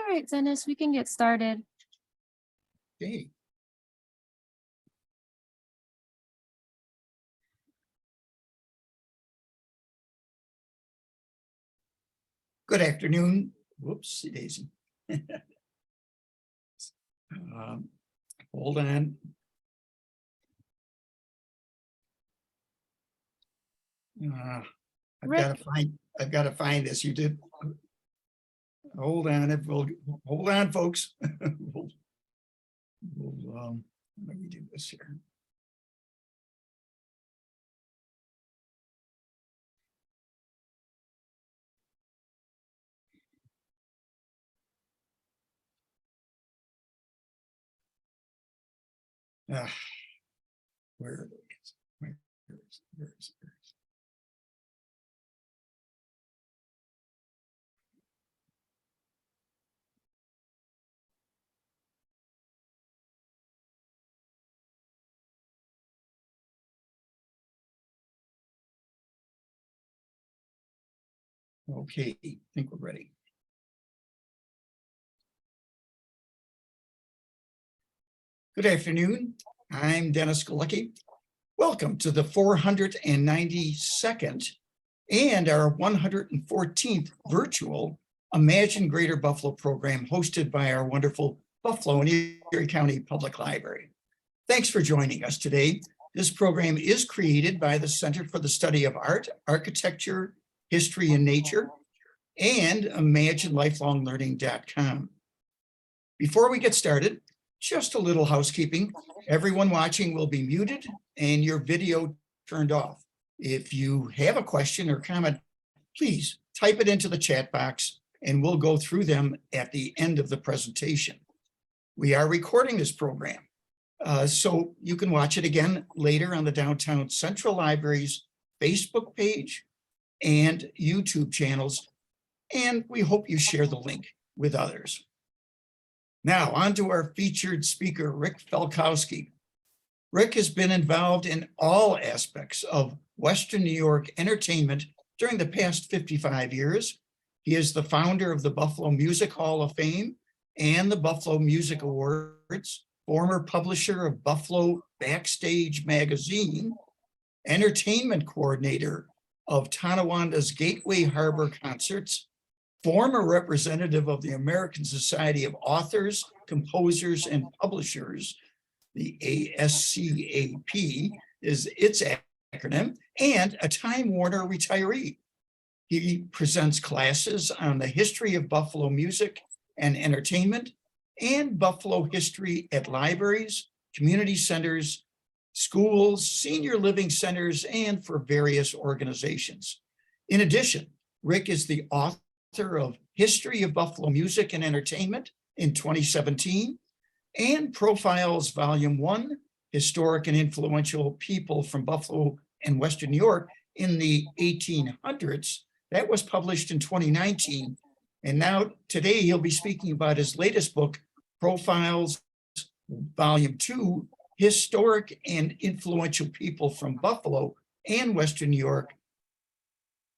right, Dennis, we can get started. Okay. Good afternoon. Whoopsie daisy. Hold on. I've got to find this. You did. Hold on. Hold on, folks. Let me do this here. Where are they? Where is it? Okay, I think we're ready. Good afternoon. I'm Dennis Galucki. Welcome to the 492nd and our 114th virtual Imagine Greater Buffalo program hosted by our wonderful Buffalo and Erie County Public Library. Thanks for joining us today. This program is created by the Center for the Study of Art, Architecture, History, and Nature, and ImagineLifelongLearning.com. Before we get started, just a little housekeeping. Everyone watching will be muted and your video turned off. If you have a question or comment, please type it into the chat box and we'll go through them at the end of the presentation. We are recording this program, so you can watch it again later on the Downtown Central Library's Facebook page and YouTube channels, and we hope you share the link with others. Now, on to our featured speaker, Rick Falkowski. Rick has been involved in all aspects of Western New York entertainment during the past 55 years. He is the founder of the Buffalo Music Hall of Fame and the Buffalo Music Awards, former publisher of Buffalo Backstage Magazine, entertainment coordinator of Tonowanda's Gateway Harbor Concerts, former representative of the American Society of Authors, Composers, and Publishers, the ASCAP is its acronym, and a Time Warner retiree. He presents classes on the history of Buffalo music and entertainment and Buffalo history at libraries, community centers, schools, senior living centers, and for various organizations. In addition, Rick is the author of History of Buffalo Music and Entertainment in 2017 and Profiles Volume 1, Historic and Influential People from Buffalo and Western New York in the 1800s. That was published in 2019. And now today he'll be speaking about his latest book, Profiles Volume 2, Historic and Influential People from Buffalo and Western New York,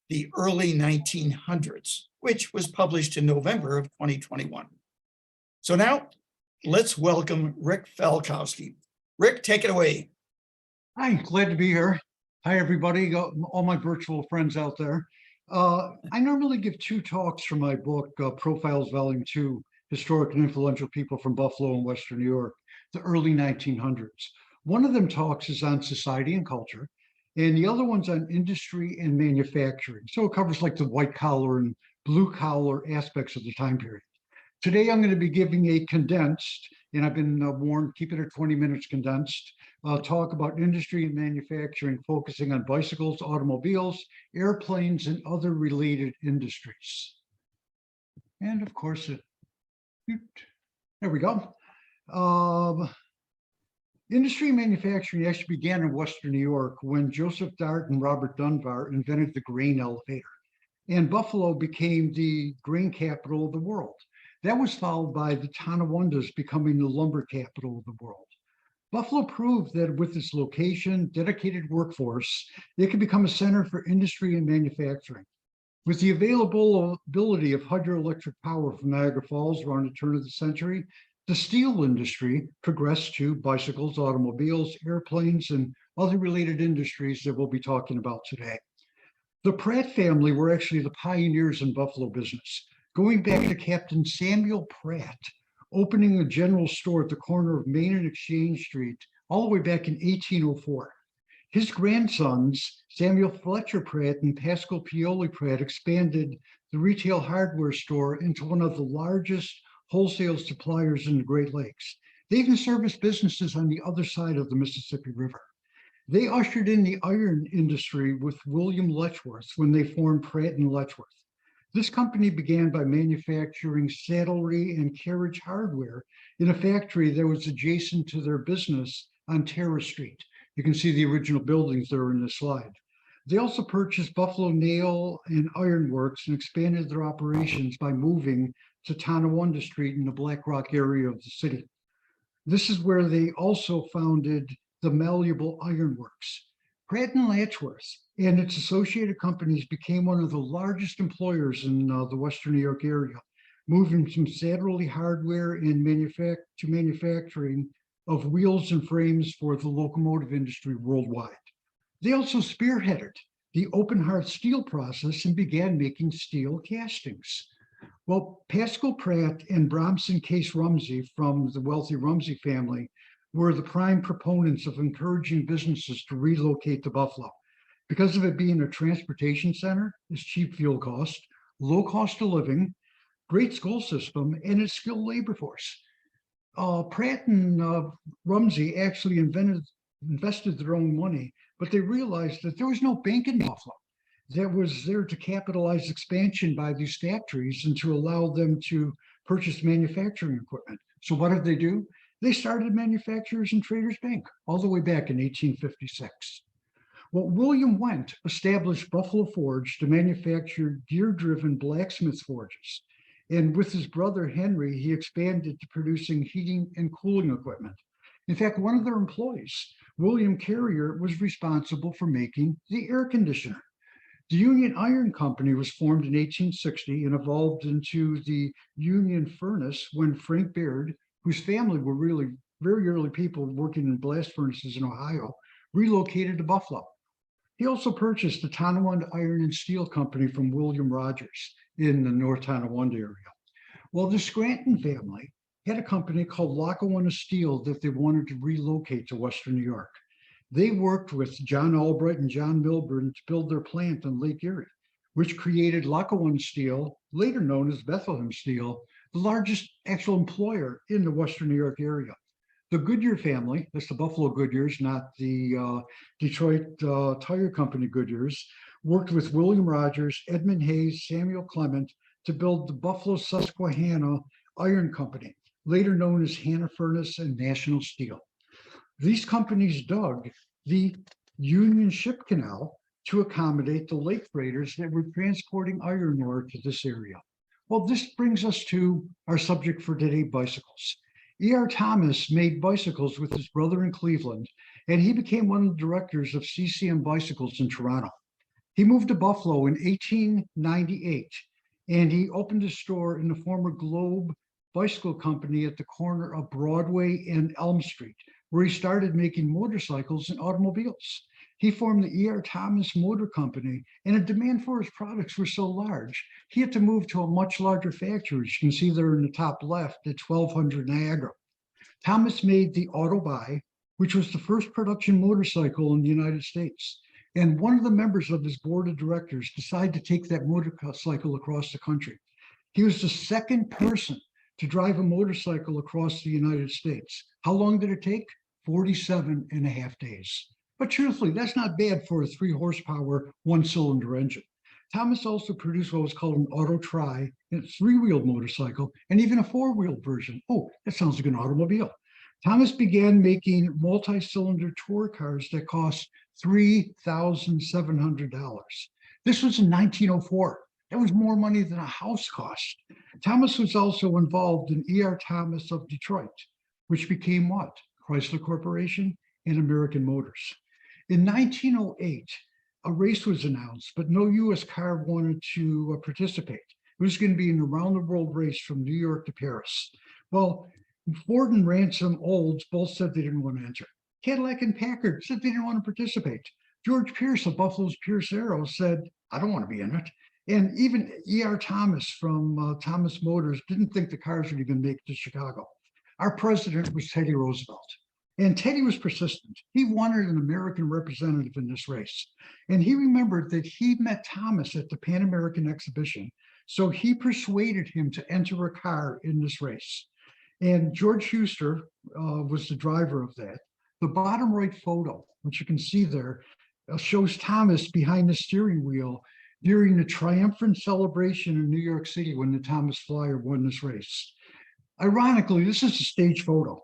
the early 1900s, which was published in November of 2021. So now let's welcome Rick Falkowski. Rick, take it away. Hi, glad to be here. Hi, everybody, all my virtual friends out there. I normally give two talks for my book, Profiles Volume 2, Historic and Influential People from Buffalo and Western New York, the early 1900s. One of them talks is on society and culture, and the other one's on industry and manufacturing. So it covers like the white collar and blue collar aspects of the time period. Today, I'm going to be giving a condensed, and I've been warned, keep it at 20 minutes condensed, talk about industry and manufacturing, focusing on bicycles, automobiles, airplanes, and other related industries. And of course, there we go. Industry and manufacturing actually began in Western New York when Joseph Dart and Robert Dunbar invented the grain elevator. And Buffalo became the grain capital of the world. That was followed by the Tonowandas becoming the lumber capital of the world. Buffalo proved that with its location, dedicated workforce, it could become a center for industry and manufacturing. With the availability of hydroelectric power from Niagara Falls around the turn of the century, the steel industry progressed to bicycles, automobiles, airplanes, and other related industries that we'll be talking about today. The Pratt family were actually the pioneers in Buffalo business, going back to Captain Samuel Pratt, opening a general store at the corner of Main and Exchange Street all the way back in 1804. His grandsons, Samuel Fletcher Pratt and Pascal Pioli Pratt, expanded the retail hardware store into one of the largest wholesale suppliers in the Great Lakes. They even serviced businesses on the other side of the Mississippi River. They ushered in the iron industry with William Letchworth when they formed Pratt and Letchworth. This company began by manufacturing saddlery and carriage hardware in a factory that was adjacent to their business on Terrace Street. You can see the original buildings there in the slide. They also purchased Buffalo Nail and Iron Works and expanded their operations by moving to Tonawanda Street in the Black Rock area of the city. This is where they also founded the Malleable Iron Works. Pratt and Letchworth and its associated companies became one of the largest employers in the Western New York area, moving from saddlery hardware and manufacturing of wheels and frames for the locomotive industry worldwide. They also spearheaded the open hearth steel process and began making steel castings. Well, Pascal Pratt and Bromson Case Rumsey from the wealthy Rumsey family were the prime proponents of encouraging businesses to relocate to Buffalo. Because of it being a transportation center, its cheap fuel cost, low cost of living, great school system, and its skilled labor force. Pratt and Rumsey actually invested their own money, but they realized that there was no bank in Buffalo that was there to capitalize expansion by these factories and to allow them to purchase manufacturing equipment. So what did they do? They started Manufacturers and Traders Bank all the way back in 1856. Well, William Wendt established Buffalo Forge to manufacture gear-driven blacksmith forges. And with his brother Henry, he expanded to producing heating and cooling equipment. In fact, one of their employees, William Carrier, was responsible for making the air conditioner. The Union Iron Company was formed in 1860 and evolved into the Union Furnace when Frank Baird, whose family were really very early people working in blast furnaces in Ohio, relocated to Buffalo. He also purchased the Tonawanda Iron and Steel Company from William Rogers in the North Tonawanda area. Well, the Scranton family had a company called Lackawanna Steel that they wanted to relocate to Western New York. They worked with John Albright and John Milburn to build their plant on Lake Erie, which created Lackawanna Steel, later known as Bethlehem Steel, the largest actual employer in the Western New York area. The Goodyear family, that's the Buffalo Goodyears, not the Detroit Tire Company Goodyears, worked with William Rogers, Edmund Hayes, Samuel Clement to build the Buffalo Susquehanna Iron Company, later known as Hannah Furnace and National Steel. These companies dug the Union Ship Canal to accommodate the lake freighters that were transporting iron ore to this area. Well, this brings us to our subject for today, bicycles. E.R. Thomas made bicycles with his brother in Cleveland, and he became one of the directors of C-SAAHN Bicycles in Toronto. He moved to Buffalo in 1898, and he opened a store in the former Globe Bicycle Company at the corner of Broadway and Elm Street, where he started making motorcycles and automobiles. He formed the E.R. Thomas Motor Company, and the demand for his products were so large, he had to move to a much larger factory, as you can see there in the top left at 1200 Niagara. Thomas made the Autobi, which was the first production motorcycle in the United States. And one of the members of his board of directors decided to take that motorcycle across the country. He was the second person to drive a motorcycle across the United States. How long did it take? 47.5 days. But truthfully, that's not bad for a 3 horsepower, 1-cylinder engine. Thomas also produced what was called an Auto Tri, a 3-wheeled motorcycle, and even a 4-wheeled version. Oh, that sounds like an automobile. Thomas began making multi-cylinder tour cars that cost $3,700. This was in 1904. That was more money than a house cost. Thomas was also involved in E.R. Thomas of Detroit, which became what? Chrysler Corporation and American Motors. In 1908, a race was announced, but no U.S. car wanted to participate. It was going to be an around the world race from New York to Paris. Well, Ford and Ransom Olds both said they didn't want to enter. Cadillac and Packard said they didn't want to participate. George Pierce of Buffalo's Pierce Arrow said, I don't want to be in it. And even E.R. Thomas from Thomas Motors didn't think the cars would even make it to Chicago. Our president was Teddy Roosevelt. And Teddy was persistent. He wanted an American representative in this race. And he remembered that he met Thomas at the Pan American exhibition. So he persuaded him to enter a car in this race. And George Schuster was the driver of that. The bottom right photo, which you can see there, shows Thomas behind the steering wheel during the triumphant celebration in New York City when the Thomas Flyer won this race. Ironically, this is a stage photo.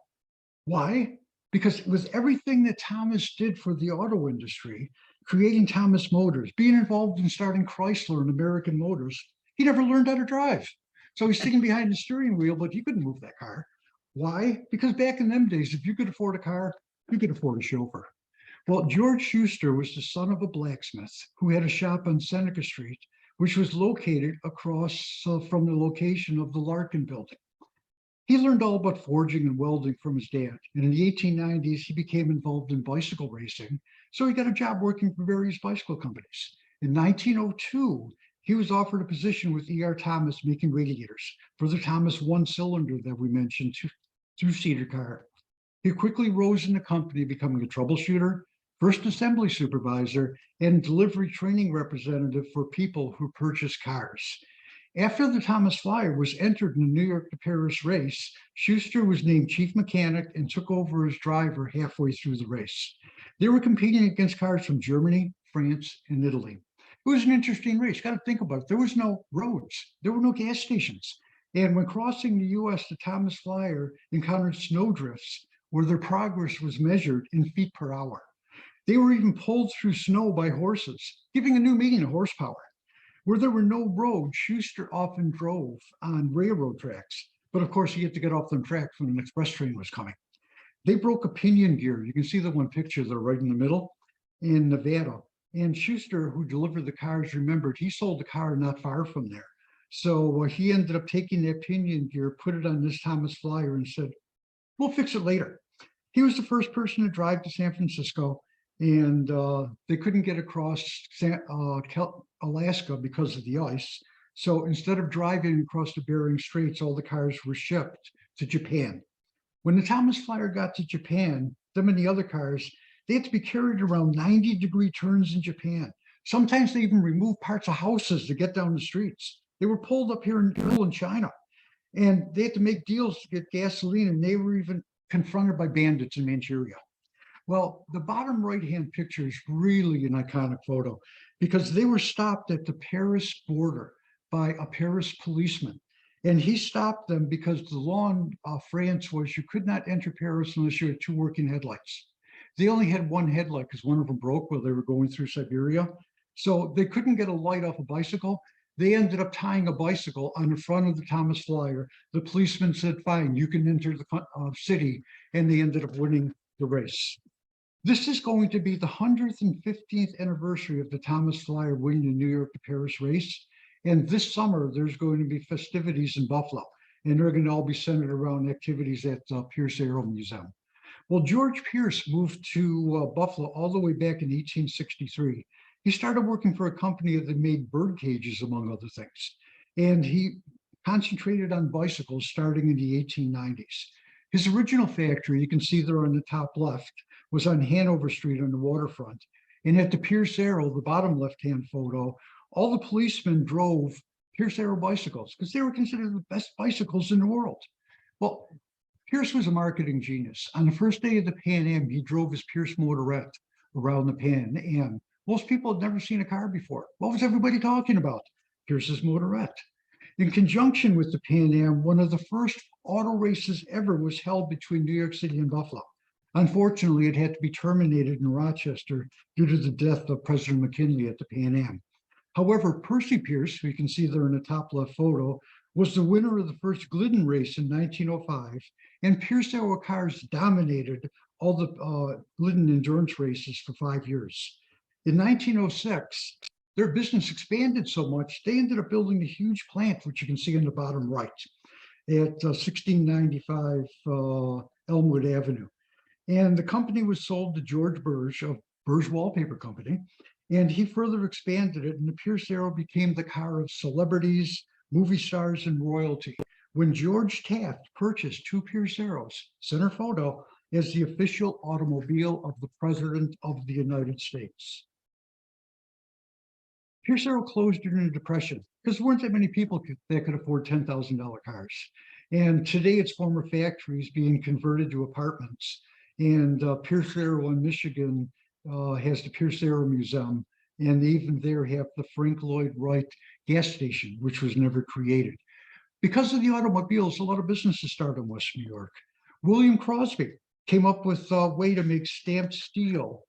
Why? Because it was everything that Thomas did for the auto industry, creating Thomas Motors, being involved in starting Chrysler and American Motors. He never learned how to drive. So he's sitting behind the steering wheel, but he couldn't move that car. Why? Because back in them days, if you could afford a car, you could afford a chauffeur. Well, George Schuster was the son of a blacksmith who had a shop on Seneca Street, which was located across from the location of the Larkin building. He learned all about forging and welding from his dad. And in the 1890s, he became involved in bicycle racing. So he got a job working for various bicycle companies. In 1902, he was offered a position with E.R. Thomas making radiators for the Thomas one-cylinder that we mentioned, two-seater car. He quickly rose in the company, becoming a troubleshooter, first assembly supervisor, and delivery training representative for people who purchased cars. After the Thomas Flyer was entered in the New York to Paris race, Schuster was named chief mechanic and took over as driver halfway through the race. They were competing against cars from Germany, France, and Italy. It was an interesting race. Got to think about it. There was no roads. There were no gas stations. And when crossing the U.S., the Thomas Flyer encountered snowdrifts where their progress was measured in feet per hour. They were even pulled through snow by horses, giving a new meaning to horsepower. Where there were no roads, Schuster often drove on railroad tracks. But of course, he had to get off them tracks when an express train was coming. They broke a pinion gear. You can see the one picture there right in the middle in Nevada. And Schuster, who delivered the cars, remembered he sold the car not far from there. So he ended up taking that pinion gear, put it on this Thomas Flyer and said, we'll fix it later. He was the first person to drive to San Francisco, and they couldn't get across Alaska because of the ice. So instead of driving across the Bering Straits, all the cars were shipped to Japan. When the Thomas Flyer got to Japan, them and the other cars, they had to be carried around 90-degree turns in Japan. Sometimes they even removed parts of houses to get down the streets. They were pulled up here in China, and they had to make deals to get gasoline, and they were even confronted by bandits in Manchuria. Well, the bottom right-hand picture is really an iconic photo because they were stopped at the Paris border by a Paris policeman. And he stopped them because the law in France was you could not enter Paris unless you had two working headlights. They only had one headlight because one of them broke while they were going through Siberia. So they couldn't get a light off a bicycle. They ended up tying a bicycle on the front of the Thomas Flyer. The policeman said, fine, you can enter the city. And they ended up winning the race. This is going to be the 115th anniversary of the Thomas Flyer winning the New York to Paris race. And this summer, there's going to be festivities in Buffalo. And they're going to all be centered around activities at Pierce Arrow Museum. Well, George Pierce moved to Buffalo all the way back in 1863. He started working for a company that made bird cages, among other things. And he concentrated on bicycles starting in the 1890s. His original factory, you can see there on the top left, was on Hanover Street on the waterfront. And at the Pierce Arrow, the bottom left-hand photo, all the policemen drove Pierce Arrow bicycles because they were considered the best bicycles in the world. Well, Pierce was a marketing genius. On the first day of the Pan Am, he drove his Pierce motorette around the Pan Am. Most people had never seen a car before. What was everybody talking about? Pierce's motorette. In conjunction with the Pan Am, one of the first auto races ever was held between New York City and Buffalo. Unfortunately, it had to be terminated in Rochester due to the death of President McKinley at the Pan Am. However, Percy Pierce, who you can see there in the top left photo, was the winner of the first Glidden race in 1905, and Pierce Arrow cars dominated all the Glidden endurance races for 5 years. In 1906, their business expanded so much, they ended up building a huge plant, which you can see in the bottom right, at 1695 Elmwood Avenue. And the company was sold to George Burge of Burge Wallpaper Company, and he further expanded it, and the Pierce Arrow became the car of celebrities, movie stars, and royalty. When George Taft purchased two Pierce Arrows, center photo, as the official automobile of the President of the United States. Pierce Arrow closed during the Depression because there weren't that many people that could afford $10,000 cars. And today its former factories being converted to apartments. And Pierce Arrow in Michigan has the Pierce Arrow Museum. And they even there have the Frank Lloyd Wright gas station, which was never created. Because of the automobiles, a lot of businesses started in West New York. William Crosby came up with a way to make stamped steel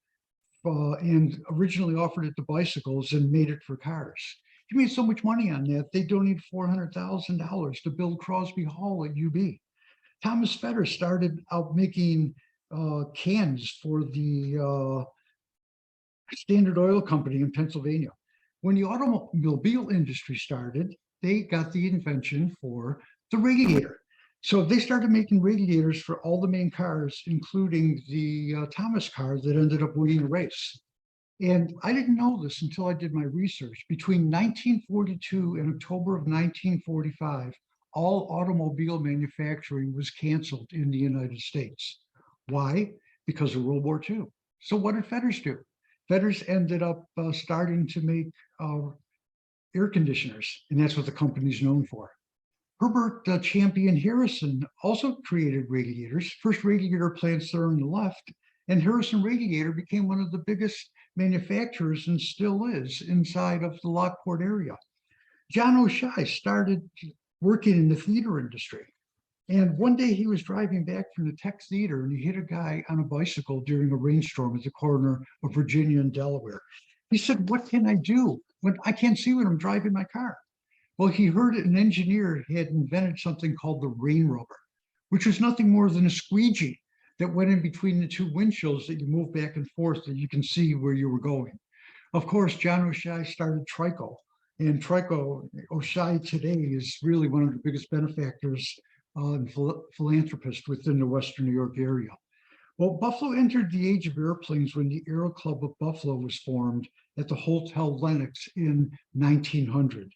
and originally offered it to bicycles and made it for cars. He made so much money on that, they donated $400,000 to build Crosby Hall at UB. Thomas Fetter started out making cans for the Standard Oil Company in Pennsylvania. When the automobile industry started, they got the invention for the radiator. So they started making radiators for all the main cars, including the Thomas car that ended up winning the race. And I didn't know this until I did my research. Between 1942 and October of 1945, all automobile manufacturing was canceled in the United States. Why? Because of World War II. So what did Fetters do? Fetters ended up starting to make air conditioners, and that's what the company's known for. Herbert Champion Harrison also created radiators. First radiator plants there on the left, and Harrison Radiator became one of the biggest manufacturers and still is inside of the Lockport area. John O'Shea started working in the theater industry. And one day he was driving back from the Tech Theater and he hit a guy on a bicycle during a rainstorm at the corner of Virginia and Delaware. He said, "What can I do when I can't see when I'm driving my car?" Well, he heard an engineer had invented something called the rain rubber, which was nothing more than a squeegee that went in between the two windshields that you move back and forth that you can see where you were going. Of course, John O'Shea started Trico, and Trico, O'Shea today is really one of the biggest benefactors and philanthropists within the Western New York area. Well, Buffalo entered the age of airplanes when the Aero Club of Buffalo was formed at the Hotel Lenox in 1900.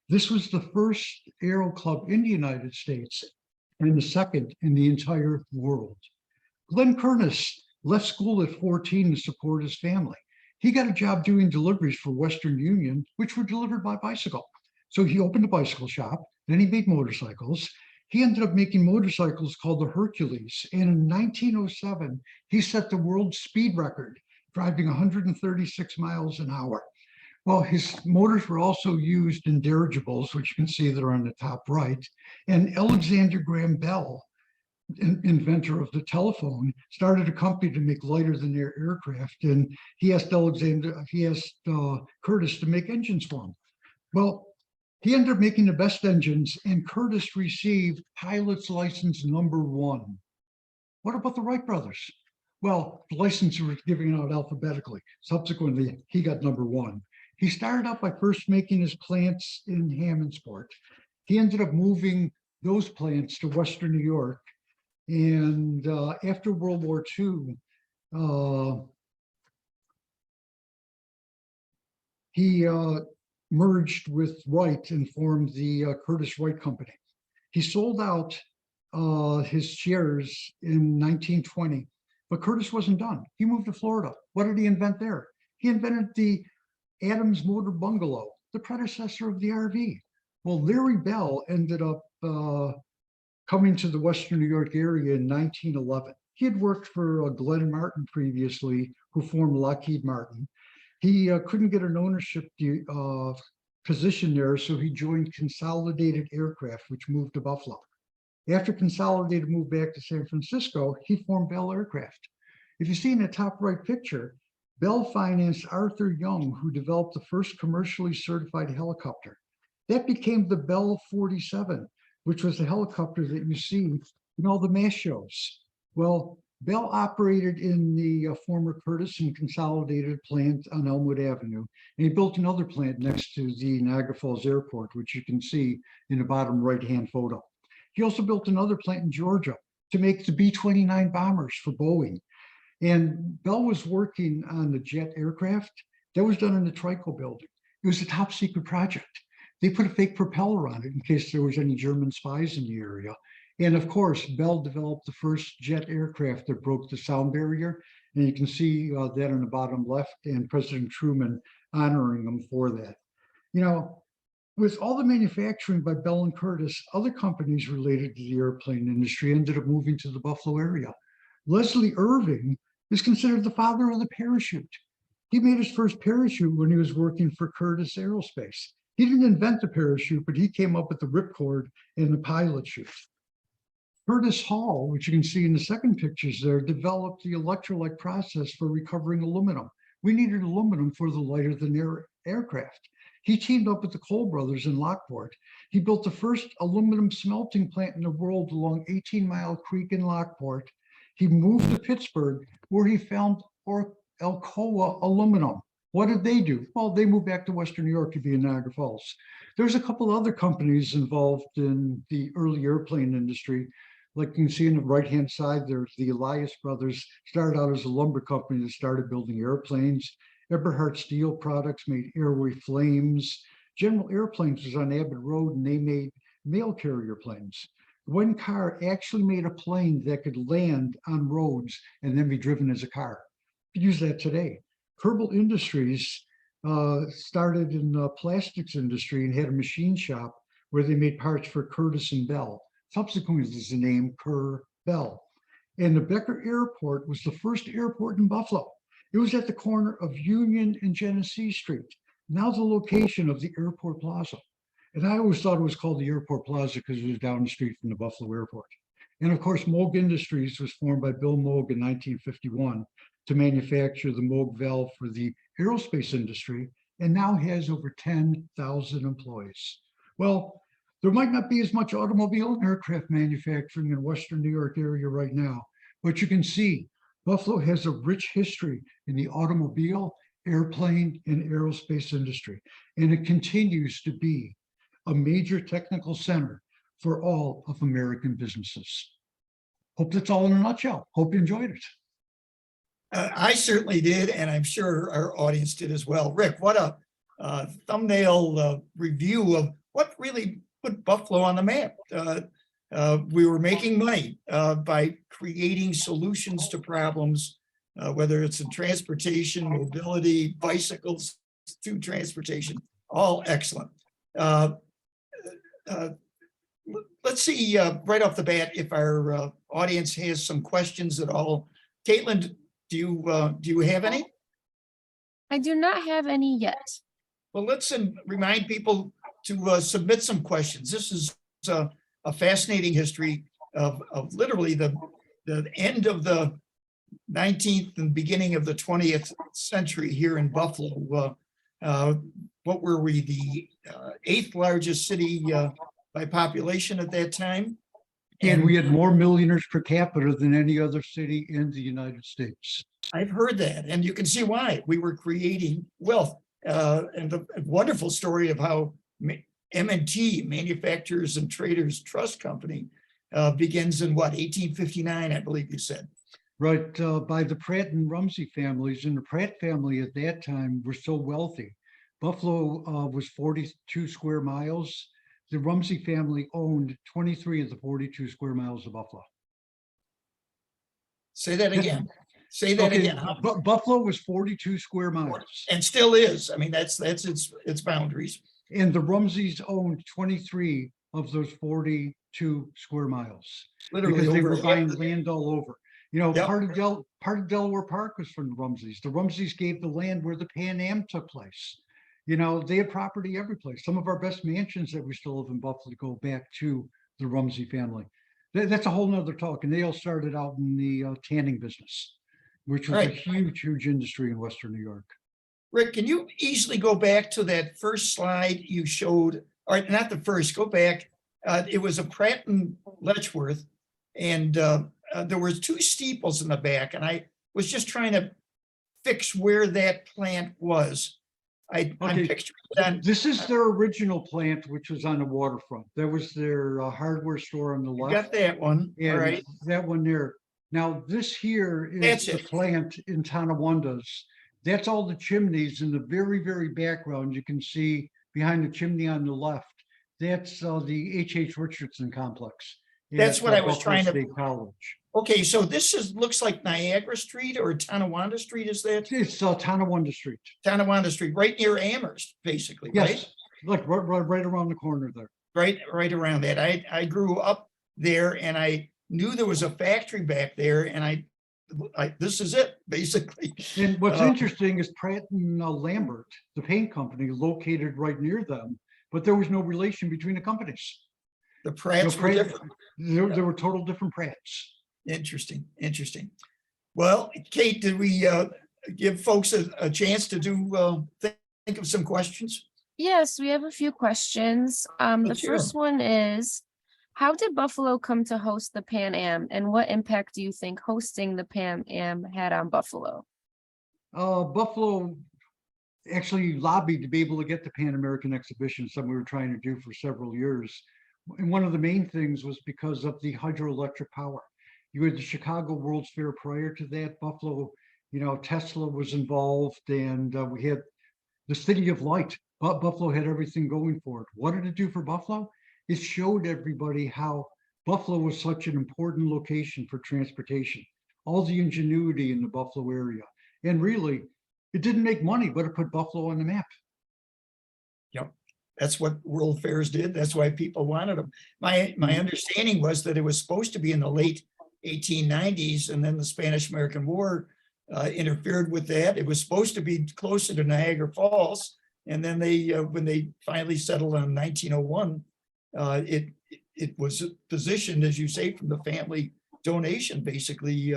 This was the first aero club in the United States and the second in the entire world. Glenn Curtis left school at 14 to support his family. He got a job doing deliveries for Western Union, which were delivered by bicycle. So he opened a bicycle shop, then he made motorcycles. He ended up making motorcycles called the Hercules. And in 1907, he set the world speed record, driving 136 miles an hour. Well, his motors were also used in dirigibles, which you can see there on the top right. And Alexander Graham Bell, inventor of the telephone, started a company to make lighter than air aircraft. And he asked Curtis to make engines for him. Well, he ended up making the best engines, and Curtis received pilot's license #1. What about the Wright brothers? Well, the licenses were given out alphabetically. Subsequently, he got #1. He started out by first making his plants in Hammondsport. He ended up moving those plants to Western New York. And after World War II, he merged with Wright and formed the Curtis Wright Company. He sold out his shares in 1920, but Curtis wasn't done. He moved to Florida. What did he invent there? He invented the Adams Motor Bungalow, the predecessor of the RV. Well, Larry Bell ended up coming to the Western New York area in 1911. He had worked for Glenn Martin previously, who formed Lockheed Martin. He couldn't get an ownership position there, so he joined Consolidated Aircraft, which moved to Buffalo. After Consolidated moved back to San Francisco, he formed Bell Aircraft. If you see in the top right picture, Bell financed Arthur Young, who developed the first commercially certified helicopter. That became the Bell 47, which was the helicopter that you see in all the mass shows. Well, Bell operated in the former Curtis and Consolidated plant on Elmwood Avenue, and he built another plant next to the Niagara Falls Airport, which you can see in the bottom right-hand photo. He also built another plant in Georgia to make the B-29 bombers for Boeing. And Bell was working on the jet aircraft that was done in the Trico building. It was a top secret project. They put a fake propeller on it in case there was any German spies in the area. And of course, Bell developed the first jet aircraft that broke the sound barrier. And you can see that on the bottom left, and President Truman honoring them for that. You know, with all the manufacturing by Bell and Curtis, other companies related to the airplane industry ended up moving to the Buffalo area. Leslie Irving is considered the father of the parachute. He made his first parachute when he was working for Curtis Aerospace. He didn't invent the parachute, but he came up with the ripcord and the pilot chute. Curtis Hall, which you can see in the second pictures there, developed the electrolyte process for recovering aluminum. We needed aluminum for the lighter than air aircraft. He teamed up with the Cole brothers in Lockport. He built the first aluminum smelting plant in the world along 18 Mile Creek in Lockport. He moved to Pittsburgh, where he found Alcoa Aluminum. What did they do? Well, they moved back to Western New York to be in Niagara Falls. There's a couple other companies involved in the early airplane industry. Like you can see on the right-hand side, there's the Elias brothers, started out as a lumber company that started building airplanes. Eberhard Steel Products made Airway Flames. General Airplanes was on Abbott Road, and they made mail carrier planes. One car actually made a plane that could land on roads and then be driven as a car. You use that today. Kerbal Industries started in the plastics industry and had a machine shop where they made parts for Curtis and Bell. Subsequently, is the name Kerr Bell. And the Becker Airport was the first airport in Buffalo. It was at the corner of Union and Genesee Street, now the location of the Airport Plaza. And I always thought it was called the Airport Plaza because it was down the street from the Buffalo Airport. And of course, Moog Industries was formed by Bill Moog in 1951 to manufacture the Moog valve for the aerospace industry, and now has over 10,000 employees. Well, there might not be as much automobile and aircraft manufacturing in Western New York area right now, but you can see Buffalo has a rich history in the automobile, airplane, and aerospace industry, and it continues to be a major technical center for all of American businesses. Hope that's all in a nutshell. Hope you enjoyed it. I certainly did, and I'm sure our audience did as well. Rick, what a thumbnail review of what really put Buffalo on the map. We were making money by creating solutions to problems, whether it's in transportation, mobility, bicycles to transportation, all excellent. Let's see right off the bat if our audience has some questions at all. Caitlin, do you have any? I do not have any yet. Well, let's remind people to submit some questions. This is a fascinating history of literally the end of the 19th and beginning of the 20th century here in Buffalo. What were we, the 8th largest city by population at that time? And we had more millionaires per capita than any other city in the United States. I've heard that, and you can see why. We were creating wealth. And the wonderful story of how M&T, Manufacturers and Traders Trust Company, begins in what, 1859, I believe you said. Right, by the Pratt and Rumsey families, and the Pratt family at that time were so wealthy. Buffalo was 42 square miles. The Rumsey family owned 23 of the 42 square miles of Buffalo. Say that again. Say that again. Buffalo was 42 square miles. And still is. I mean, that's its boundaries. And the Rumseys owned 23 of those 42 square miles. Literally because they over were buying land all over. You know, Yep. part of Delaware Park was from the Rumseys. The Rumseys gave the land where the Pan Am took place. You know, they had property every place. Some of our best mansions that we still have in Buffalo go back to the Rumsey family. That's a whole nother talk. And they all started out in the tanning business, which was a huge industry in Western New York. Rick, can you easily go back to that first slide you showed, or not the first, go back. It was a Pratt and Letchworth. And there was two steeples in the back, and I was just trying to fix where that plant was. I'm Okay. picturing it on, This is their original plant, which was on the waterfront. That was their hardware store on the you left. got that one, all And right, that one there. Now, this here is That's the it. plant in Tonawondas. That's all the chimneys in the very, very background. You can see behind the chimney on the left. That's the H.H. Richardson complex. That's at, what I was Buffalo trying to- State College. okay, so this looks like Niagara Street or Tonawanda Street, is that? It's Tonawanda Street. Tonawanda Street, right near Amherst, basically, right? Yes, like right around the corner there. Right around that. I grew up there and I knew there was a factory back there, and I this is it, basically. And what's Uh, interesting is Pratt and Lambert, the paint company, located right near them, but there was no relation between the companies. The Pratts were Pratt- different. There were total different Pratts. Interesting. Well, Kate, did we give folks a chance to think of some questions? Yes, we have a few questions. The Let's hear 'em. first one is, how did Buffalo come to host the Pan Am, and what impact do you think hosting the Pan Am had on Buffalo? Buffalo actually lobbied to be able to get the Pan American Exhibition, something we were trying to do for several years. And one of the main things was because of the hydroelectric power. You had the Chicago World's Fair prior to that. Buffalo, Tesla was involved, and we had the City of Light. But Buffalo had everything going for it. What did it do for Buffalo? It showed everybody how Buffalo was such an important location for transportation, all the ingenuity in the Buffalo area. And really, it didn't make money, but it put Buffalo on the map. Yep. That's what World Fairs did. That's why people wanted them. My understanding was that it was supposed to be in the late 1890s, and then the Spanish-American War interfered with that. It was supposed to be closer to Niagara Falls, and then when they finally settled on 1901, it was positioned, as you say, from the family donation, basically,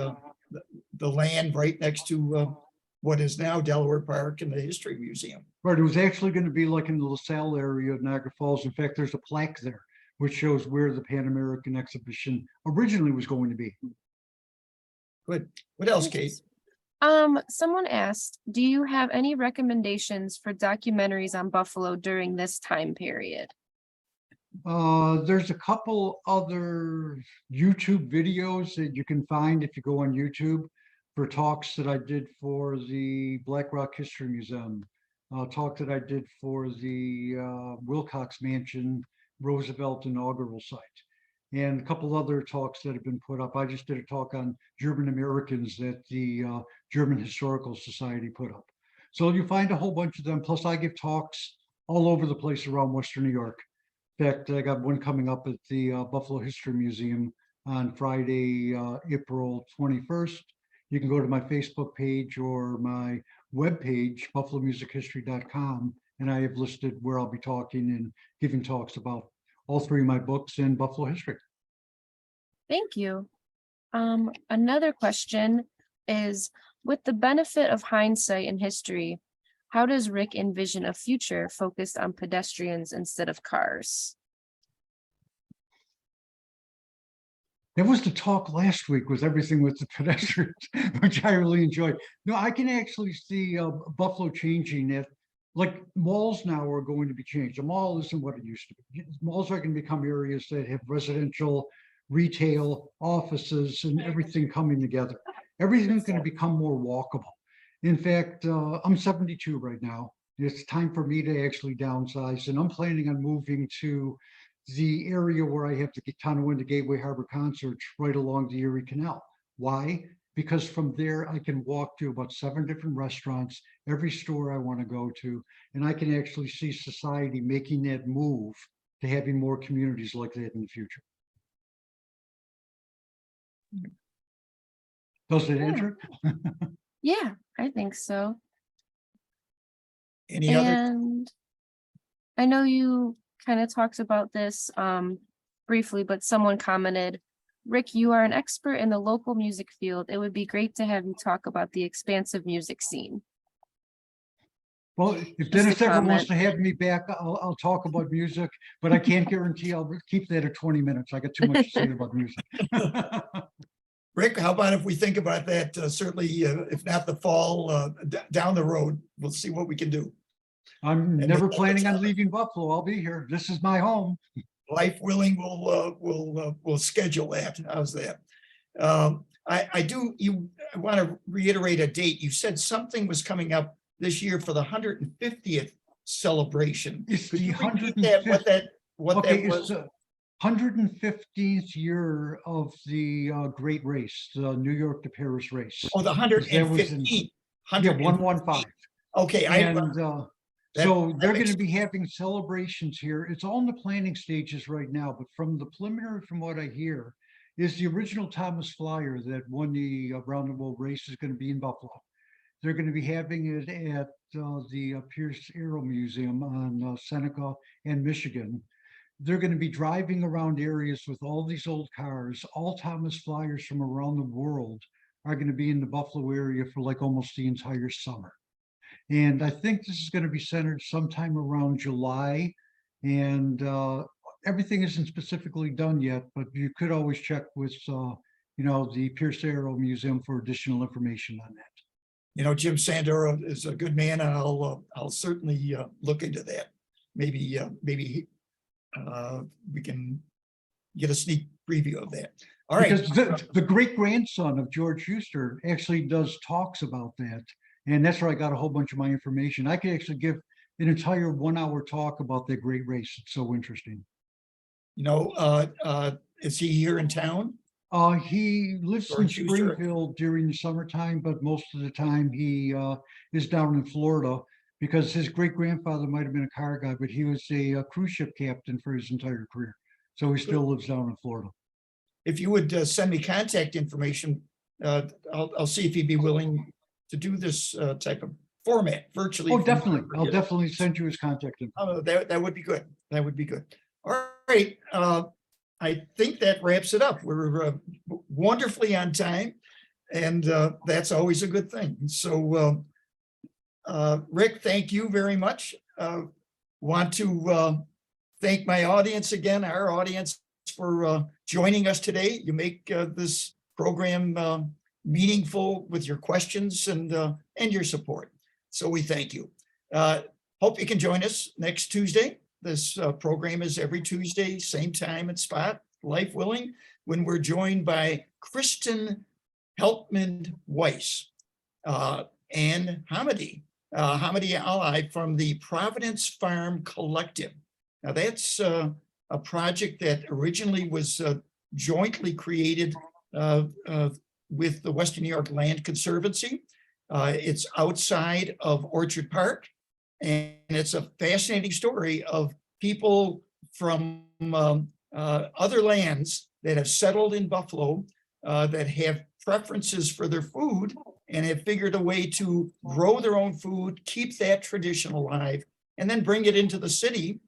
the land right next to what is now Delaware Park and the History Museum. Right, it was actually going to be like in the LaSalle area of Niagara Falls. In fact, there's a plaque there which shows where the Pan American Exhibition originally was going to be. Good. What else, Kate? Someone asked, do you have any recommendations for documentaries on Buffalo during this time period? There's a couple other YouTube videos that you can find if you go on YouTube for talks that I did for the Black Rock History Museum, talk that I did for the Wilcox Mansion Roosevelt inaugural site, and a couple other talks that have been put up. I just did a talk on German Americans that the German Historical Society put up. So you find a whole bunch of them. Plus I give talks all over the place around Western New York. In fact, I got one coming up at the Buffalo History Museum on Friday, April 21st. You can go to my Facebook page or my webpage, buffalomusichistory.com, and I have listed where I'll be talking and giving talks about all three of my books in Buffalo history. Thank you. Another question is, with the benefit of hindsight in history, how does Rick envision a future focused on pedestrians instead of cars? That was the talk last week, was everything with the pedestrians, which I really enjoyed. No, I can actually see Buffalo changing it. Like malls now are going to be changed. A mall isn't what it used to be. Malls are going to become areas that have residential, retail, offices, and everything coming together. Everything's going to become more walkable. In fact, I'm 72 right now. It's time for me to actually downsize, and I'm planning on moving to the area where I have the Tonawanda Gateway Harbor concerts right along the Erie Canal. Why? Because from there I can walk to about 7 different restaurants, every store I want to go to, and I can actually see society making that move to having more communities like that in the future. Does it answer? Yeah, I think so. Any other? And I know you kind of talked about this briefly, but someone commented, Rick, you are an expert in the local music field. It would be great to have you talk about the expansive music scene. Well, if Dennis ever wants to have me back, I'll talk about music, but I can't guarantee I'll keep that at 20 minutes. I got too much to say about music. Rick, how about if we think about that, certainly, if not the fall, down the road, we'll see what we can do. I'm And never with that, planning on leaving Buffalo. I'll be here. This is my home. Life willing, we'll schedule that. How's that? I want to reiterate a date. You said something was coming up this year for the 150th celebration. It's Could the you repeat that, what Okay, that it's was? the 115th year of the Great Race, the New York to Paris race. Oh, the That was in 115th. Yeah, 115. Okay, And so that they're going makes- to be having celebrations here. It's all in the planning stages right now, but from the preliminary, from what I hear, is the original Thomas Flyer that won the round the world race is going to be in Buffalo. They're going to be having it at the Pierce Aero Museum on Seneca and Michigan. They're going to be driving around areas with all these old cars. All Thomas Flyers from around the world are going to be in the Buffalo area for like almost the entire summer. And I think this is going to be centered sometime around July. And everything isn't specifically done yet, but you could always check with, the Pierce Aero Museum for additional information on that. Jim Sandora is a good man, and I'll certainly look into that. Maybe we can get a sneak preview of that. All right. Because the great grandson of George Schuster actually does talks about that. And that's where I got a whole bunch of my information. I could actually give an entire 1-hour talk about that great race. It's so interesting. Is he here in town? He lives in George Schuster. Springfield during the summertime, but most of the time he is down in Florida because his great grandfather might have been a car guy, but he was a cruise ship captain for his entire career. So he still lives down in Florida. If you would send me contact information, I'll see if he'd be willing to do this type of format virtually. Oh, definitely. I'll definitely send you his contact info. Oh, that would be good. That would be good. All right. I think that wraps it up. We're wonderfully on time, and that's always a good thing. So, Rick, thank you very much. Want to thank my audience again, our audience, for joining us today. You make this program meaningful with your questions and your support. So we thank you. Hope you can join us next Tuesday. This program is every Tuesday, same time and spot, life willing, when we're joined by Kristen Helpman-Weiss and Hamidi Ali from the Providence Farm Collective. Now that's a project that originally was jointly created with the Western New York Land Conservancy. It's outside of Orchard Park, and it's a fascinating story of people from other lands that have settled in Buffalo, that have preferences for their food and have figured a way to grow their own food, keep that tradition alive, and then bring it into the city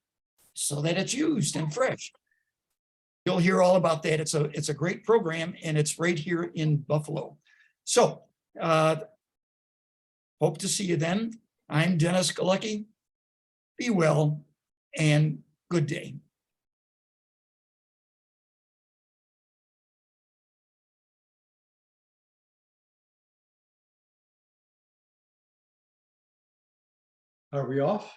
so that it's used and fresh. You'll hear all about that. It's a great program, and it's right here in Buffalo. So hope to see you then. I'm Dennis Galucki. Be well and good day. Are we off?